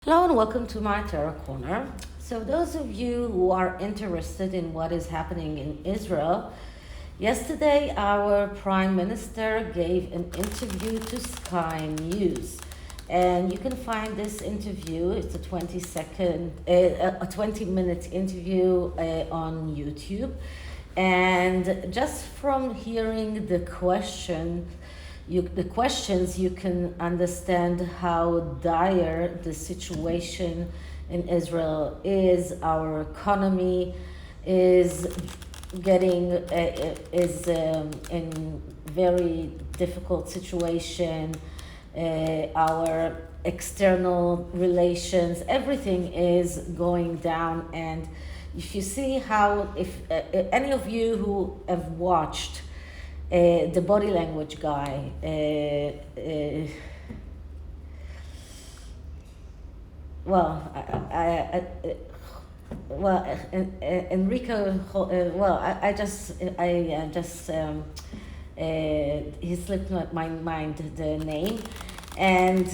Hello and welcome to my Tarot Corner. So those of you who are interested in what is happening in Israel, yesterday our Prime Minister gave an interview to Sky News. And you can find this interview, it's a 20-minute interview on YouTube. And just from hearing the questions, you can understand how dire the situation in Israel is. Our economy is getting in very difficult situation. Our external relations, everything is going down. And if you see how, if any of you who have watched the body language guy, Enrico, he slipped my mind the name, and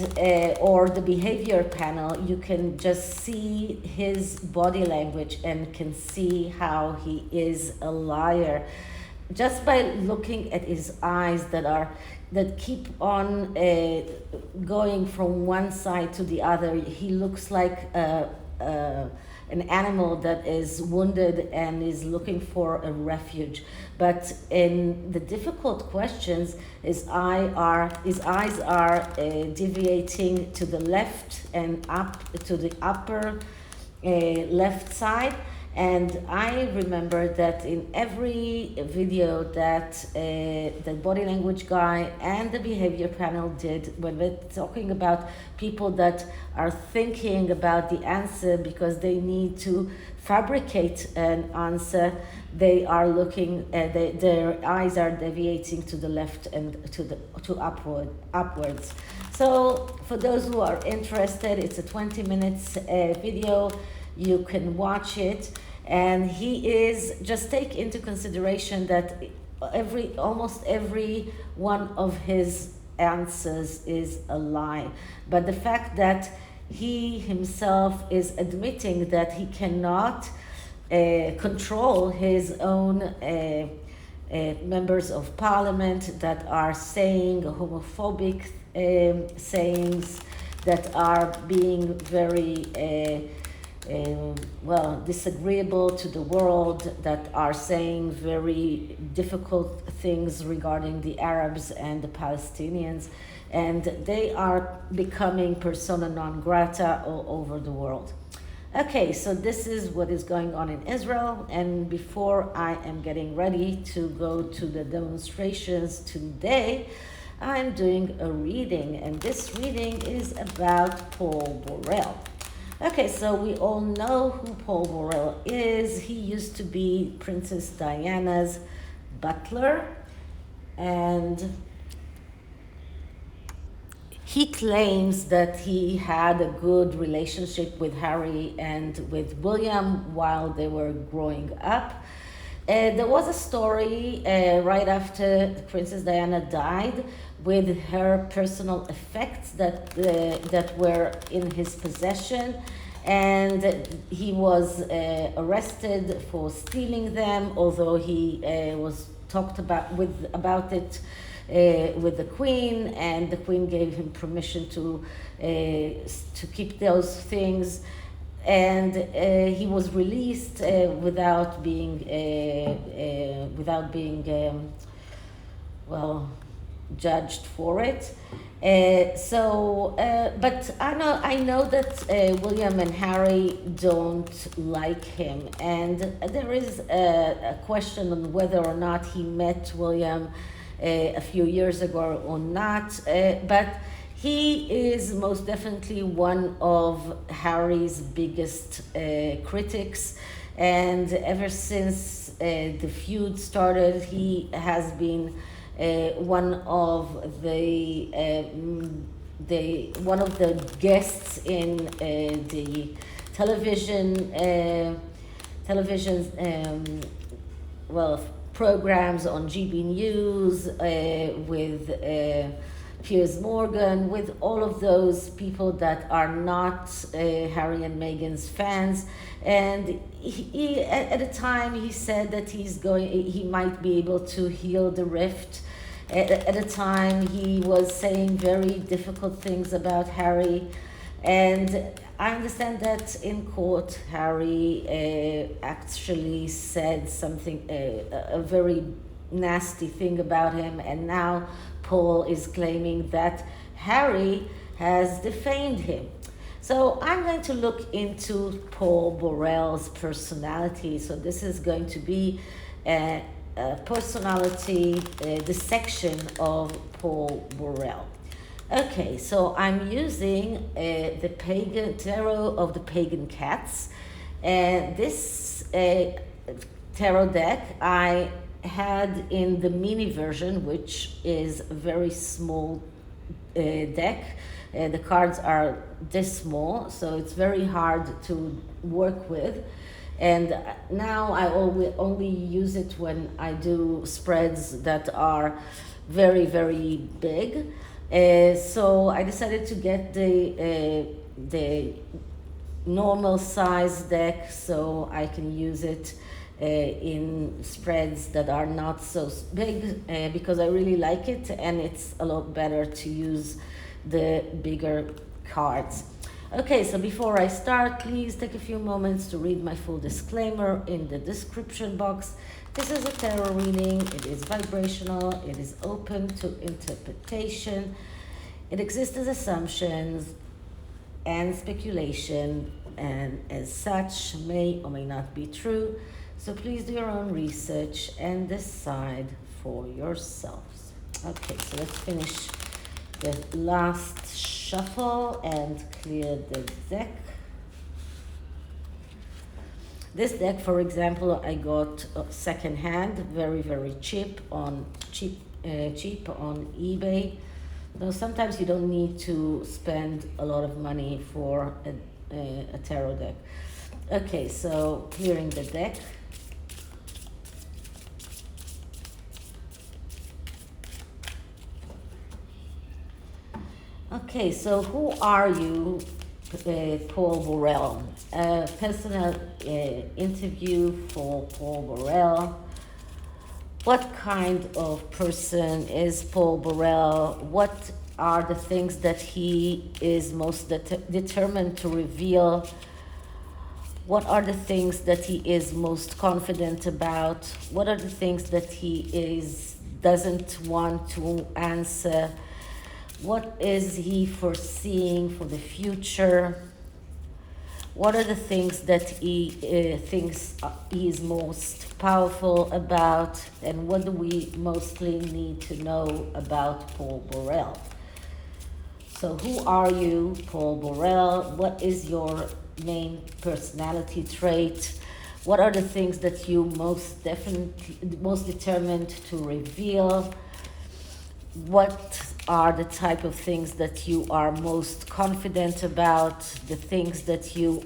or the behavior panel, you can just see his body language and can see how he is a liar. Just by looking at his eyes that keep on going from one side to the other, he looks like an animal that is wounded and is looking for a refuge. But in the difficult questions, his eyes are deviating to the left and up to the upper left side. And I remember that in every video that the body language guy and the behavior panel did, when we're talking about people that are thinking about the answer because they need to fabricate an answer, they are looking at their eyes are deviating to the left and to upwards. So for those who are interested, it's a 20 minutes video. You can watch it, and he is, just take into consideration that almost every one of his answers is a lie. But the fact that he himself is admitting that he cannot control his own members of parliament that are saying homophobic sayings, that are being very disagreeable to the world, that are saying very difficult things regarding the Arabs and the Palestinians, and they are becoming persona non grata all over the world. Okay, so this is what is going on in Israel, and before I am getting ready to go to the demonstrations today, I'm doing a reading, and this reading is about Paul Burrell. Okay, so we all know who Paul Burrell is. He used to be Princess Diana's butler, and he claims that he had a good relationship with Harry and with William while they were growing up. There was a story right after Princess Diana died with her personal effects that were in his possession, and he was arrested for stealing them, although he was talked about it with the Queen, and the Queen gave him permission to keep those things. And he was released without being judged for it. But I know that William and Harry don't like him, and there is a question on whether or not he met William a few years ago or not. But he is most definitely one of Harry's biggest critics, and ever since the feud started, he has been one of the guests in the television programs on GB News with Piers Morgan, with all of those people that are not Harry and Meghan's fans. And at the time, he said that he might be able to heal the rift. At the time, he was saying very difficult things about Harry. And I understand that in court, Harry actually said something, a very nasty thing about him, and now Paul is claiming that Harry has defamed him. So I'm going to look into Paul Burrell's personality. So this is going to be a personality dissection of Paul Burrell. Okay, so I'm using the Pagan Tarot of the Pagan Cats. This tarot deck I had in the mini version, which is a very small deck. The cards are this small, so it's very hard to work with. And now I only use it when I do spreads that are very, very big. So I decided to get the normal size deck so I can use it in spreads that are not so big, because I really like it, and it's a lot better to use the bigger cards. Okay, so before I start, please take a few moments to read my full disclaimer in the description box. This is a tarot reading. It is vibrational. It is open to interpretation. It exists as assumptions and speculation, and as such may or may not be true. So please do your own research and decide for yourselves. Okay, so let's finish the last shuffle and clear the deck. This deck, for example, I got second hand, very, very cheap on eBay. Though sometimes you don't need to spend a lot of money for a tarot deck. Okay, so clearing the deck. Okay, so who are you, Paul Burrell? A personal interview for Paul Burrell. What kind of person is Paul Burrell? What are the things that he is most determined to reveal? What are the things that he is most confident about? What are the things that he doesn't want to answer? What is he foreseeing for the future? What are the things that he thinks he is most powerful about? And what do we mostly need to know about Paul Burrell? So who are you, Paul Burrell? What is your main personality trait? What are the things that you most determined to reveal? What are the type of things that you are most confident about? The things that you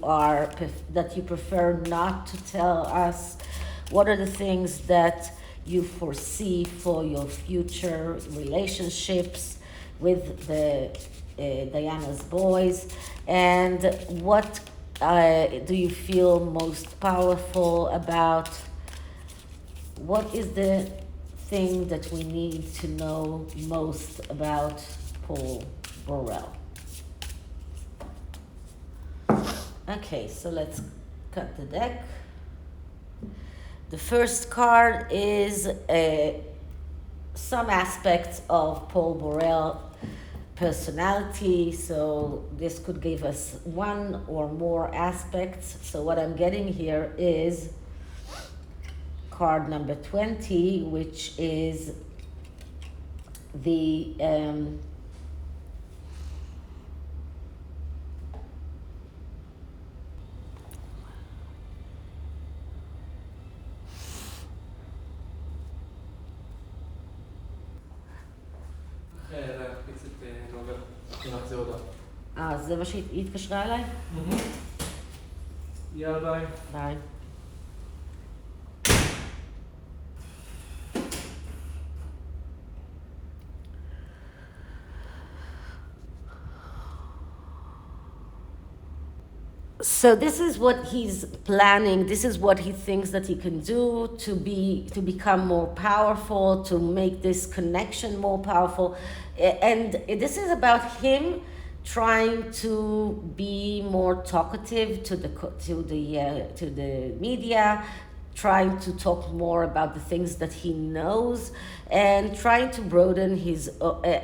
prefer not to tell us? What are the things that you foresee for your future relationships with the Diana's boys? And what do you feel most powerful about? What is the thing that we need to know most about Paul Burrell? Okay, so let's cut the deck. The first card is some aspects of Paul Burrell personality. So this could give us one or more aspects. So what I'm getting here is card number 20, which is the זה מה שהיא התקשרה אליי? יאללה ביי. ביי. So this is what he's planning. This is what he thinks that he can do to become more powerful, to make this connection more powerful. And this is about him trying to be more talkative to the media, trying to talk more about the things that he knows, and trying to broaden his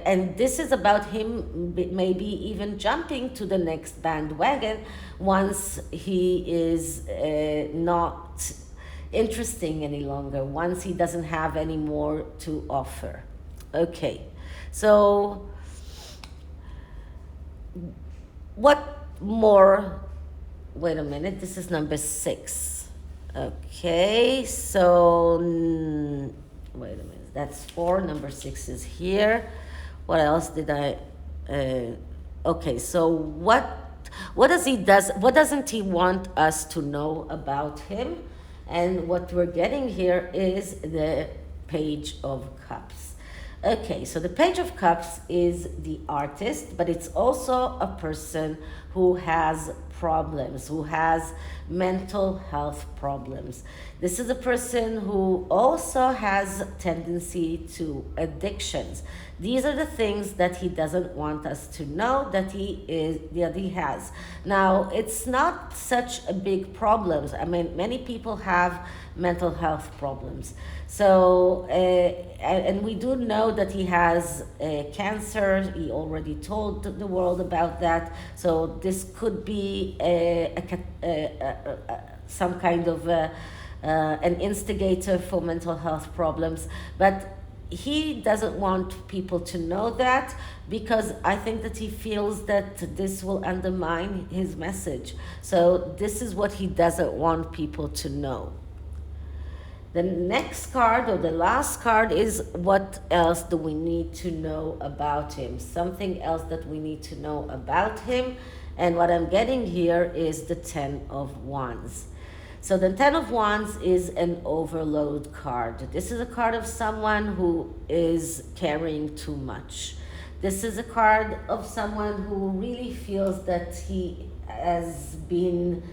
and this is about him maybe even jumping to the next bandwagon once he is not interesting any longer, once he doesn't have any more to offer. Okay, so what more? Wait a minute, this is number 6. Okay, so wait a minute, that's 4. Number 6 is here. What else did I? Okay, so what doesn't he want us to know about him? And what we're getting here is the Page of Cups. Okay, so the Page of Cups is the artist, but it's also a person who has problems, who has mental health problems. This is a person who also has a tendency to addictions. These are the things that he doesn't want us to know that he has. Now, it's not such a big problem. I mean, many people have mental health problems. So, and we do know that he has cancer. He already told the world about that. So this could be some kind of an instigator for mental health problems. But he doesn't want people to know that, because I think that he feels that this will undermine his message. So this is what he doesn't want people to know. The next card, or the last card, is what else do we need to know about him? Something else that we need to know about him. And what I'm getting here is the 10 of Wands. So the 10 of Wands is an overload card. This is a card of someone who is carrying too much. This is a card of someone who really feels that he has been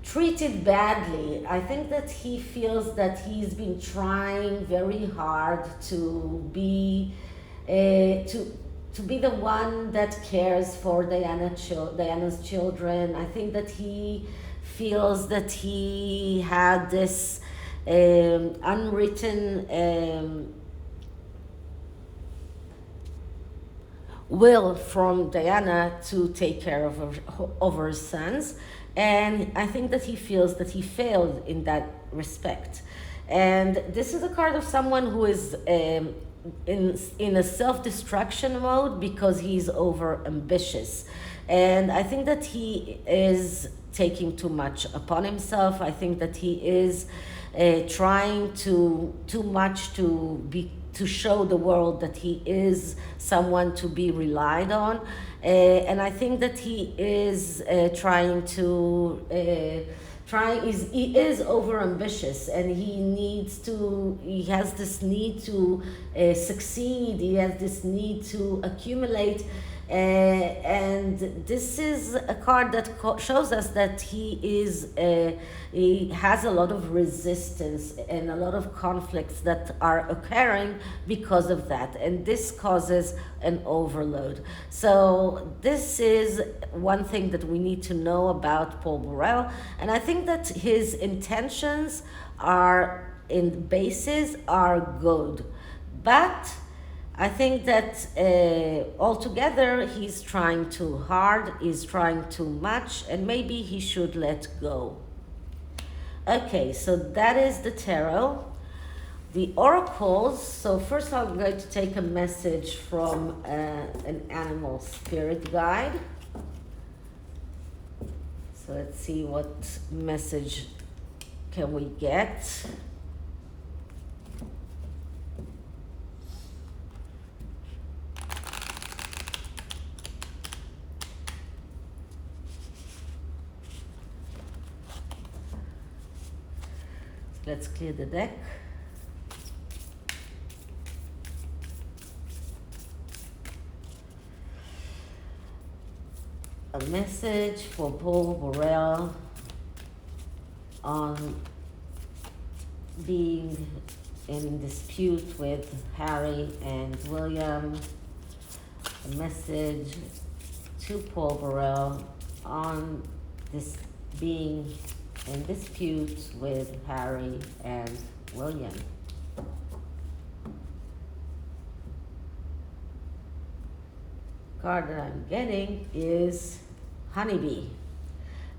treated badly. I think that he feels that he's been trying very hard to be the one that cares for Diana's children. I think that he feels that he had this unwritten will from Diana to take care of her sons. And I think that he feels that he failed in that respect. And this is a card of someone who is in a self-destruction mode because he's over ambitious. And I think that he is taking too much upon himself. I think that he is trying too much to show the world that he is someone to be relied on. And I think that he is he is over ambitious, and he has this need to succeed. He has this need to accumulate. And this is a card that shows us that he has a lot of resistance and a lot of conflicts that are occurring because of that, and this causes an overload. So this is one thing that we need to know about Paul Burrell, and I think that his intentions are good, but I think that altogether he's trying too hard, he's trying too much, and maybe he should let go. Okay, so that is the tarot. The oracles, so first I'm going to take a message from an animal spirit guide. So let's see what message can we get. Let's clear the deck. a message for Paul Burrell on being in dispute with Harry and William. A message to Paul Burrell on this being in dispute with Harry and William. Card that I'm getting is Honeybee.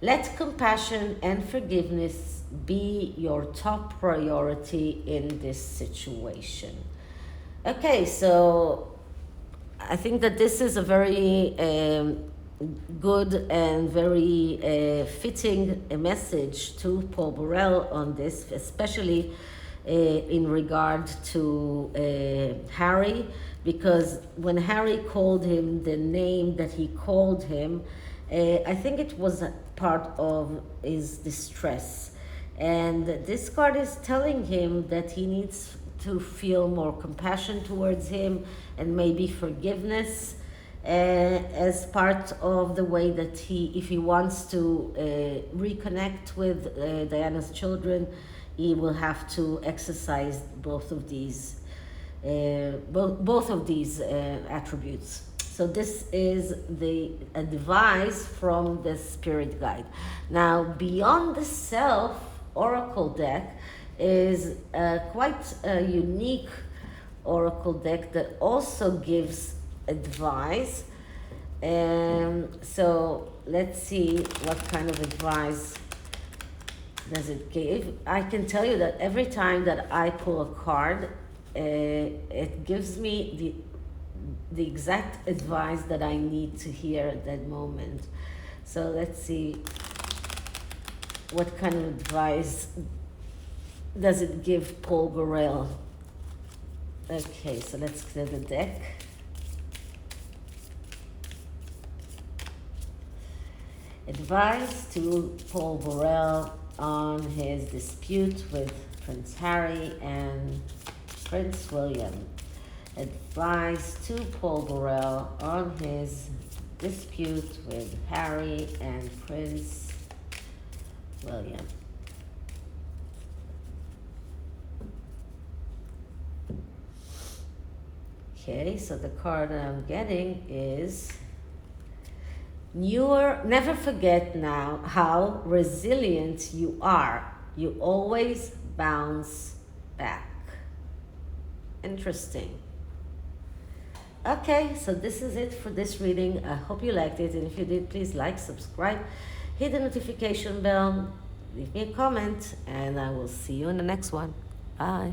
Let compassion and forgiveness be your top priority in this situation. Okay, so I think that this is a very good and very fitting message to Paul Burrell on this, especially in regard to Harry, because when Harry called him the name that he called him, I think it was a part of his distress. And this card is telling him that he needs to feel more compassion towards him and maybe forgiveness as part of the way that if he wants to reconnect with Diana's children, he will have to exercise both of these attributes. So this is the advice from the spirit guide. Now, Beyond the Self Oracle deck is quite a unique oracle deck that also gives advice. So let's see what kind of advice does it give. I can tell you that every time that I pull a card, it gives me the exact advice that I need to hear at that moment. So let's see what kind of advice does it give Paul Burrell. Okay, so let's clear the deck. Advice to Paul Burrell on his dispute with Prince Harry and Prince William. Advice to Paul Burrell on his dispute with Harry and Prince William. Okay, so the card that I'm getting is never forget now how resilient you are. You always bounce back. Interesting. Okay, so this is it for this reading. I hope you liked it, and if you did, please like, subscribe, hit the notification bell, leave me a comment, and I will see you in the next one. Bye.